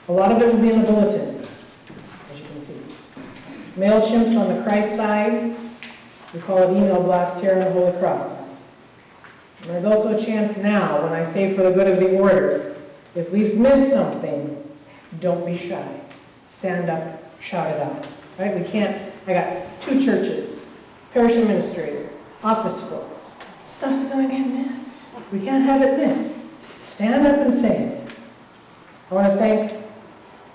A lot of it will be in the bulletin, as you can see. MailChimps on the Christ side. We call it email blast here on the Holy Cross. And there's also a chance now, when I say for the good of the order, if we've missed something, don't be shy. Stand up, shout it out. Right? We can't, I got 2 churches, parish administrator, office folks. Stuff's going to get missed. We can't have it missed. Stand up and say it. I want to thank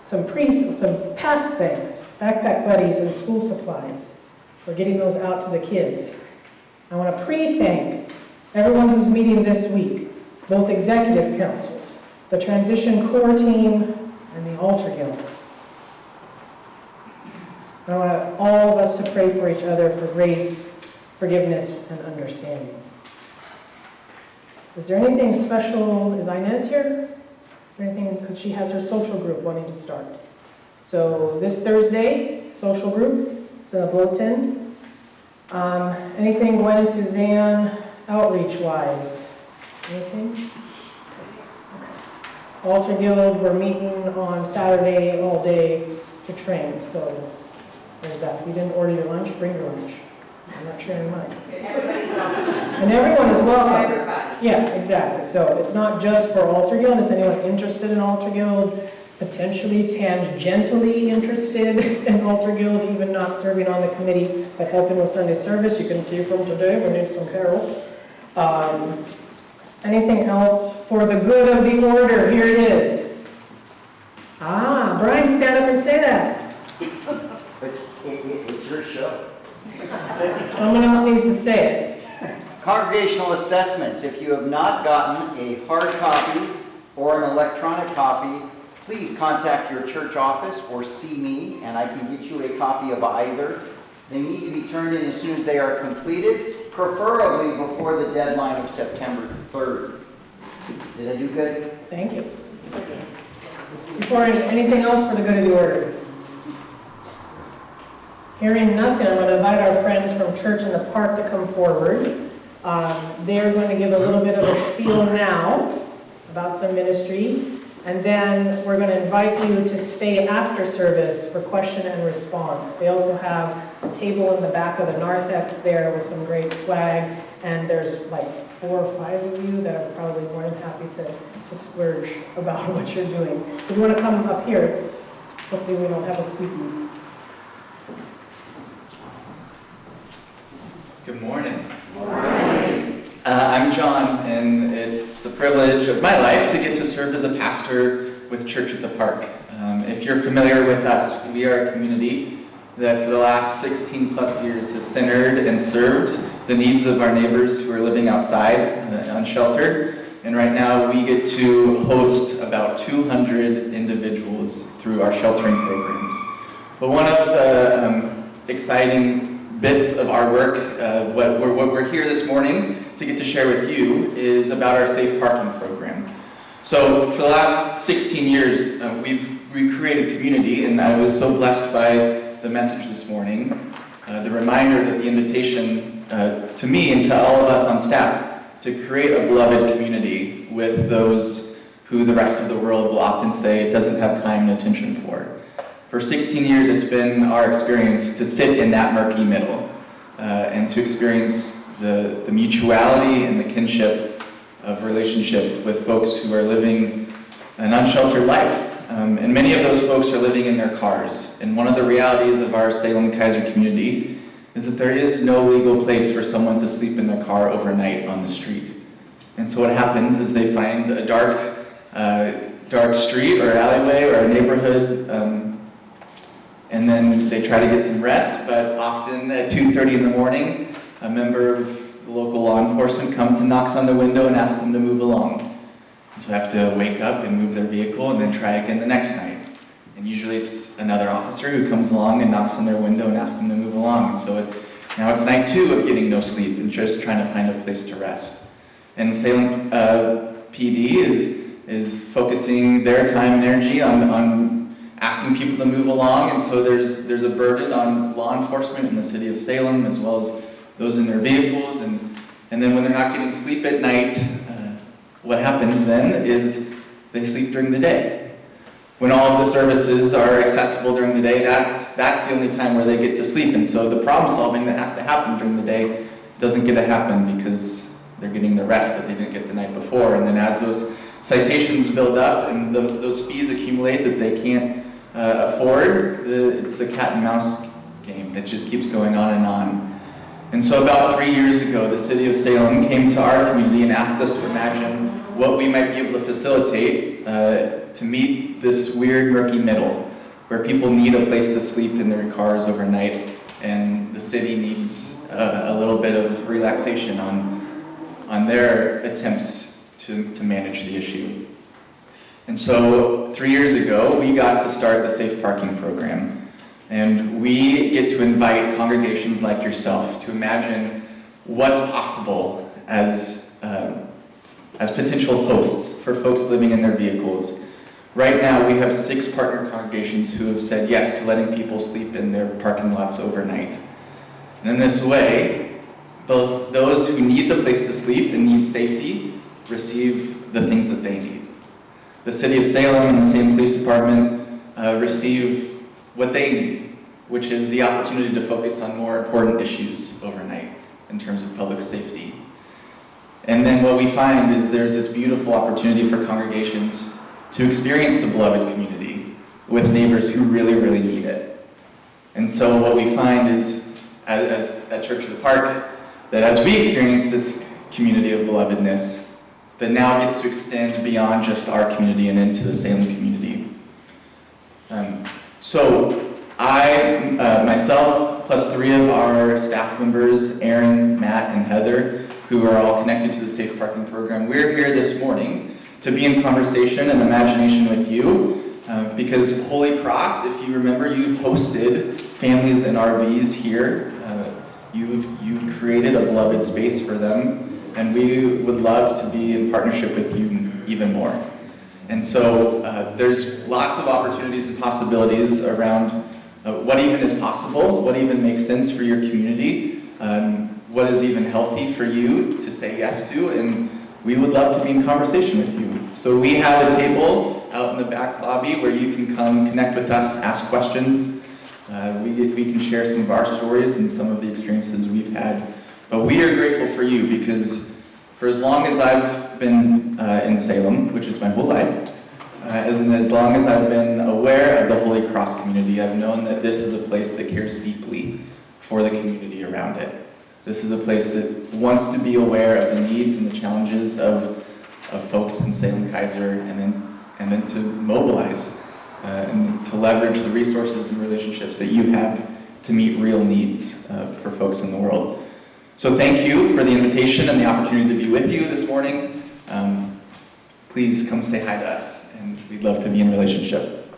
some past things, backpack buddies and school supplies, for getting those out to the kids. I want to pre-thank everyone who's meeting this week, both executive councils, the transition core team, and the altar guild. I want all of us to pray for each other for grace, forgiveness, and understanding. Is there anything special? Is Inez here? Or anything, because she has her social group wanting to start. So this Thursday, social group, it's in the bulletin. Anything Gwen and Suzanne outreach-wise? Anything? Okay. Altar Guild, we're meeting on Saturday all day to train, so there's that. If you didn't order your lunch, bring your lunch. I'm not sharing mine. Everybody's welcome. And everyone is welcome. Everybody. Yeah, exactly. So it's not just for Altar Guild. Is anyone interested in Altar Guild? Potentially tangentially interested in Altar Guild, even not serving on the committee, but helping with Sunday service? You can see from today, we need some carol. Anything else for the good of the order? Here it is. Brian, stand up and say that. It's your show. Someone else needs to say it. Congregational assessments. If you have not gotten a hard copy or an electronic copy, please contact your church office or see me, and I can get you a copy of either. They need to be turned in as soon as they are completed, preferably before the deadline of September 3rd. Did I do good? Thank you. Before anything else for the good of the order? Hearing nothing, I'm going to invite our friends from Church in the Park to come forward. They're going to give a little bit of a spiel now about some ministry, and then we're going to invite you to stay after service for question and response. They also have a table in the back of the narthex there with some great swag, and there's like 4 or 5 of you that are probably more than happy to splurge about what you're doing. If you want to come up here, hopefully we don't have a squeaky. Good morning. I'm John, and it's the privilege of my life to get to serve as a pastor with Church at the Park. If you're familiar with us, we are a community that for the last 16 plus years has centered and served the needs of our neighbors who are living outside, unsheltered. And right now we get to host about 200 individuals through our sheltering programs. But one of the exciting bits of our work, what we're here this morning to get to share with you is about our safe parking program. So for the last 16 years, we've created community, and I was so blessed by the message this morning, the reminder that the invitation to me and to all of us on staff to create a beloved community with those who the rest of the world will often say it doesn't have time and attention for. For 16 years, it's been our experience to sit in that murky middle and to experience the mutuality and the kinship of relationship with folks who are living an unsheltered life. And many of those folks are living in their cars. And one of the realities of our Salem Kaiser community is that there is no legal place for someone to sleep in their car overnight on the street. And so what happens is they find a dark street or alleyway or a neighborhood, and then they try to get some rest, but often at 2:30 in the morning, a member of the local law enforcement comes and knocks on the window and asks them to move along. So they have to wake up and move their vehicle and then try again the next night. And usually it's another officer who comes along and knocks on their window and asks them to move along. And so now it's night 2 of getting no sleep and just trying to find a place to rest. And Salem PD is focusing their time and energy on asking people to move along, and so there's a burden on law enforcement in the city of Salem as well as those in their vehicles, and then when they're not getting sleep at night, what happens then is they sleep during the day. when all of the services are accessible during the day, that's the only time where they get to sleep. And so the problem solving that has to happen during the day doesn't get to happen because they're getting the rest that they didn't get the night before. And then as those citations build up and those fees accumulate that they can't afford, it's the cat and mouse game that just keeps going on and on. And so about 3 years ago, the city of Salem came to our community and asked us to imagine what we might be able to facilitate to meet this weird murky middle where people need a place to sleep in their cars overnight and the city needs a little bit of relaxation on their attempts to manage the issue. And so 3 years ago, we got to start the Safe Parking Program. And we get to invite congregations like yourself to imagine what's possible as potential hosts for folks living in their vehicles. Right now, we have 6 partner congregations who have said yes to letting people sleep in their parking lots overnight. And in this way, both those who need the place to sleep and need safety receive the things that they need. The city of Salem and the Salem Police Department receive what they need, which is the opportunity to focus on more important issues overnight in terms of public safety. And then what we find is there's this beautiful opportunity for congregations to experience the beloved community with neighbors who really, really need it. And so what we find is, as at Church of the Park, that as we experience this community of belovedness, that now gets to extend beyond just our community and into the Salem community. So I, myself, plus 3 of our staff members, Aaron, Matt, and Heather, who are all connected to the Safe Parking Program, we're here this morning to be in conversation and imagination with you, because Holy Cross, if you remember, you've hosted families in RVs here. You've created a beloved space for them, and we would love to be in partnership with you even more. And so there's lots of opportunities and possibilities around what even is possible, what even makes sense for your community, what is even healthy for you to say yes to, and we would love to be in conversation with you. So we have a table out in the back lobby where you can come connect with us, ask questions. We can share some of our stories and some of the experiences we've had. But we are grateful for you because for as long as I've been in Salem, which is my whole life, as long as I've been aware of the Holy Cross community, I've known that this is a place that cares deeply for the community around it. This is a place that wants to be aware of the needs and the challenges of folks in Salem Kaiser, and then to mobilize and to leverage the resources and relationships that you have to meet real needs for folks in the world. So thank you for the invitation and the opportunity to be with you this morning. Please come say hi to us, and we'd love to be in relationship.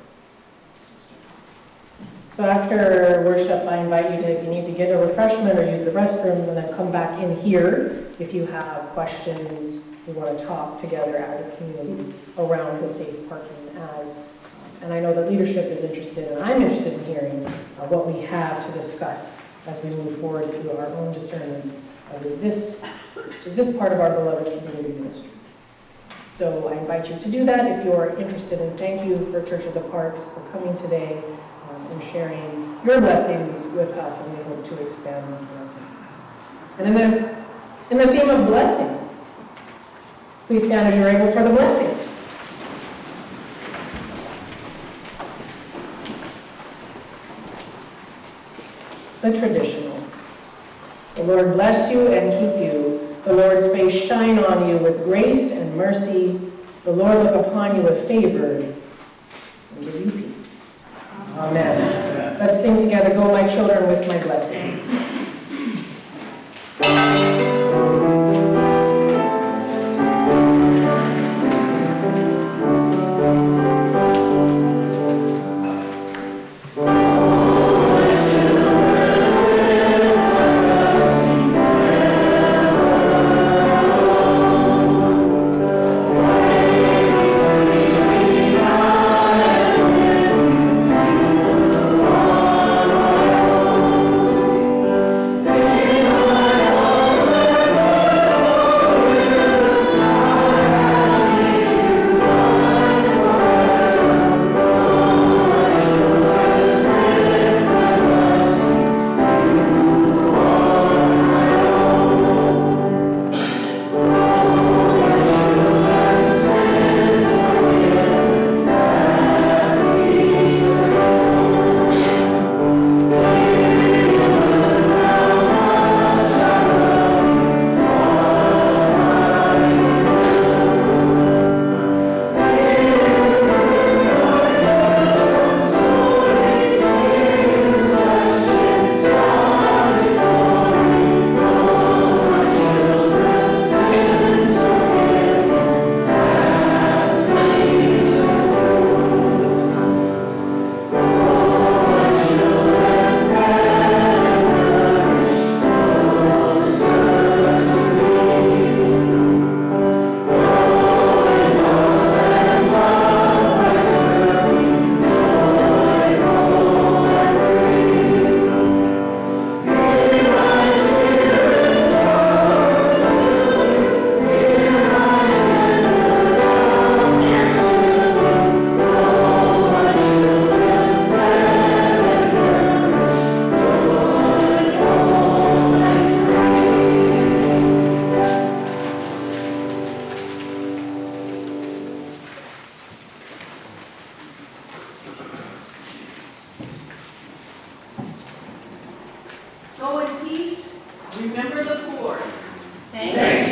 So after worship, I invite you to, if you need to get a refreshment or use the restrooms, and then come back in here if you have questions, you want to talk together as a community around the safe parking and I know that leadership is interested, and I'm interested in hearing what we have to discuss as we move forward through our own discernment of is this part of our beloved community ministry? So I invite you to do that if you're interested, and thank you for Church of the Park for coming today and sharing your blessings with us, and we hope to expand those blessings. And in the theme of blessing, please stand as you're able for the blessing. The traditional. The Lord bless you and keep you. The Lord's face shine on you with grace and mercy. The Lord look upon you with favor and give you peace. Amen. Let's sing together, Go My Children, with my blessing.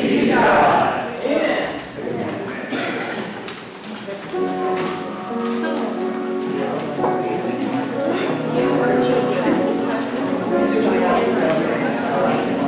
be to God.